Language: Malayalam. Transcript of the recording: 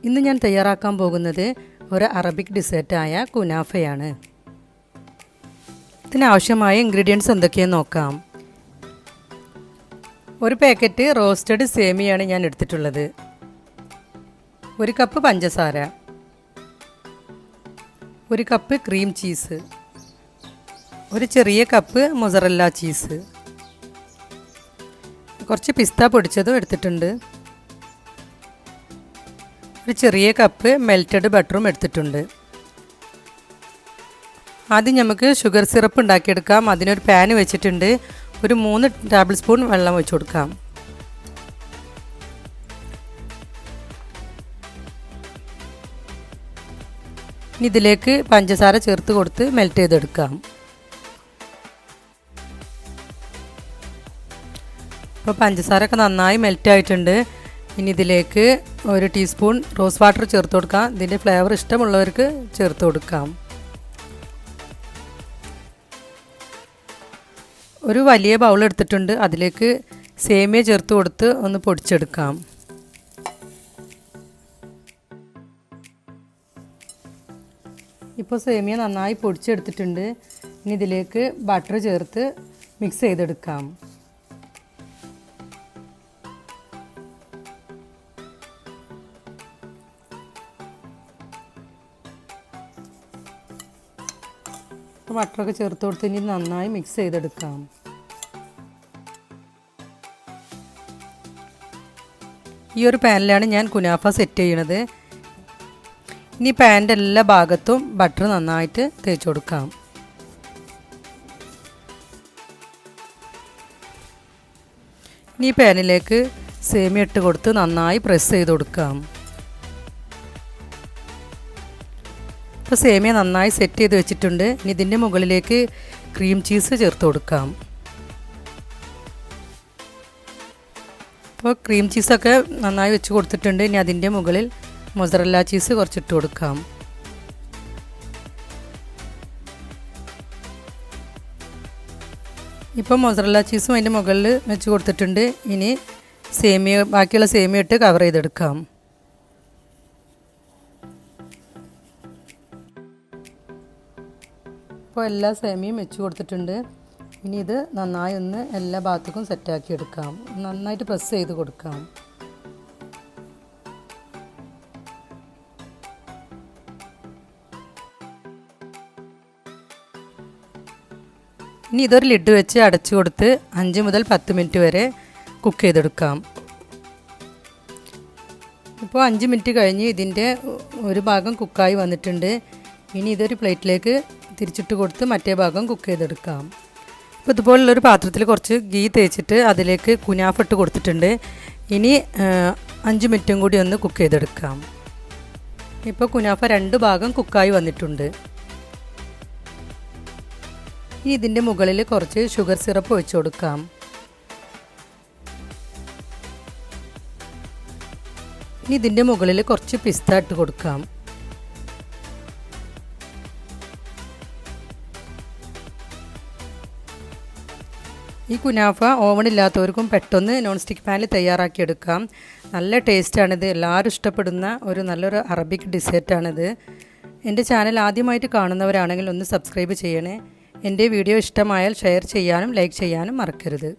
ഇന്ന് ഞാൻ തയ്യാറാക്കാൻ പോകുന്നത് ഒരു അറബിക് ഡിസേർട്ടായ കുനാഫയാണ്. ഇതിനാവശ്യമായ ഇൻഗ്രീഡിയൻസ് എന്തൊക്കെയെന്ന് നോക്കാം. ഒരു പാക്കറ്റ് റോസ്റ്റഡ് സേമിയാണ് ഞാൻ എടുത്തിട്ടുള്ളത്. 1 കപ്പ് പഞ്ചസാര, 1 കപ്പ് ക്രീം ചീസ്, ഒരു ചെറിയ കപ്പ് മൊസറല്ല ചീസ്, കുറച്ച് പിസ്ത പൊടിച്ചതും എടുത്തിട്ടുണ്ട്, ഒരു ചെറിയ കപ്പ് മെൽറ്റഡ് ബട്ടറും എടുത്തിട്ടുണ്ട്. ആദ്യം നമുക്ക് ഷുഗർ സിറപ്പ് ഉണ്ടാക്കിയെടുക്കാം. അതിനൊരു പാൻ വെച്ചിട്ടുണ്ട്. ഒരു 3 ടേബിൾ സ്പൂൺ വെള്ളം ഒഴിച്ചു കൊടുക്കാം. ഇനി ഇതിലേക്ക് പഞ്ചസാര ചേർത്ത് കൊടുത്ത് മെൽറ്റ് ചെയ്തെടുക്കാം. ഇപ്പോൾ പഞ്ചസാരയൊക്കെ നന്നായി മെൽറ്റായിട്ടുണ്ട്. ഇനി ഇതിലേക്ക് 1 ടീസ്പൂൺ റോസ് വാട്ടർ ചേർത്ത് കൊടുക്കാം. ഇതിൻ്റെ ഫ്ലേവർ ഇഷ്ടമുള്ളവർക്ക് ചേർത്ത് കൊടുക്കാം. ഒരു വലിയ ബൗൾ എടുത്തിട്ടുണ്ട്. അതിലേക്ക് സേമിയ ചേർത്ത് കൊടുത്ത് ഒന്ന് പൊടിച്ചെടുക്കാം. ഇപ്പോൾ സേമിയ നന്നായി പൊടിച്ചെടുത്തിട്ടുണ്ട്. ഇനി ഇതിലേക്ക് ബട്ടർ ചേർത്ത് മിക്സ് ചെയ്തെടുക്കാം. ബട്ടറൊക്കെ ചേർത്ത് കൊടുത്ത് ഇനി നന്നായി മിക്സ് ചെയ്തെടുക്കാം. ഈ ഒരു പാനിലാണ് ഞാൻ കുനാഫ സെറ്റ് ചെയ്യണത്. ഇനി പാനിൻ്റെ എല്ലാ ഭാഗത്തും ബട്ടർ നന്നായിട്ട് തേച്ച് കൊടുക്കാം. ഇനി പാനിലേക്ക് സേമിയ ഇട്ട് കൊടുത്ത് നന്നായി പ്രസ് ചെയ്ത് കൊടുക്കാം. ഇപ്പോൾ സേമിയ നന്നായി സെറ്റ് ചെയ്ത് വെച്ചിട്ടുണ്ട്. ഇനി ഇതിൻ്റെ മുകളിലേക്ക് ക്രീം ചീസ് ചേർത്ത് കൊടുക്കാം. അപ്പോൾ ക്രീം ചീസൊക്കെ നന്നായി വെച്ച് കൊടുത്തിട്ടുണ്ട്. ഇനി അതിൻ്റെ മുകളിൽ മൊസറല്ല ചീസ് കുറച്ചിട്ട് കൊടുക്കാം. ഇപ്പോൾ മൊസറല്ല ചീസും അതിൻ്റെ മുകളിൽ വെച്ച് കൊടുത്തിട്ടുണ്ട്. ഇനി ബാക്കിയുള്ള സേമിയ ഇട്ട് കവർ ചെയ്തെടുക്കാം. ഇപ്പോൾ എല്ലാ സേമിയയും വെച്ച് കൊടുത്തിട്ടുണ്ട്. ഇനി ഇത് നന്നായി ഒന്ന് എല്ലാ ഭാഗത്തേക്കും സെറ്റാക്കി എടുക്കാം. നന്നായിട്ട് പ്രസ് ചെയ്ത് കൊടുക്കാം. ഇനി ഇതൊരു ലിഡ് വെച്ച് അടച്ചു കൊടുത്ത് 5 മുതൽ 10 മിനിറ്റ് വരെ കുക്ക് ചെയ്തെടുക്കാം. ഇപ്പോൾ 5 മിനിറ്റ് കഴിഞ്ഞ് ഇതിൻ്റെ ഒരു ഭാഗം കുക്കായി വന്നിട്ടുണ്ട്. ഇനി ഇതൊരു പ്ലേറ്റിലേക്ക് തിരിച്ചിട്ട് കൊടുത്ത് മറ്റേ ഭാഗം കുക്ക് ചെയ്തെടുക്കാം. ഇപ്പോൾ ഇതുപോലുള്ളൊരു പാത്രത്തിൽ കുറച്ച് ഗീ തേച്ചിട്ട് അതിലേക്ക് കുനാഫ ഇട്ട് കൊടുത്തിട്ടുണ്ട്. ഇനി 5 മിനിറ്റും കൂടി ഒന്ന് കുക്ക് ചെയ്തെടുക്കാം. ഇപ്പോൾ കുനാഫ 2 ഭാഗം കുക്കായി വന്നിട്ടുണ്ട്. ഇനി ഇതിൻ്റെ മുകളിൽ കുറച്ച് ഷുഗർ സിറപ്പ് ഒഴിച്ചു കൊടുക്കാം. ഇനി ഇതിൻ്റെ മുകളിൽ കുറച്ച് പിസ്ത ഇട്ട് കൊടുക്കാം. ഈ കുനാഫ ഓവണില്ലാത്തവർക്കും പെട്ടെന്ന് നോൺ സ്റ്റിക്ക് പാനിൽ തയ്യാറാക്കിയെടുക്കാം. നല്ല ടേസ്റ്റാണിത്. എല്ലാവരും ഇഷ്ടപ്പെടുന്ന നല്ലൊരു അറബിക് ഡിസേർട്ടാണിത്. എൻ്റെ ചാനൽ ആദ്യമായിട്ട് കാണുന്നവരാണെങ്കിൽ ഒന്ന് സബ്സ്ക്രൈബ് ചെയ്യണേ. എൻ്റെ വീഡിയോ ഇഷ്ടമായാൽ ഷെയർ ചെയ്യാനും ലൈക്ക് ചെയ്യാനും മറക്കരുത്.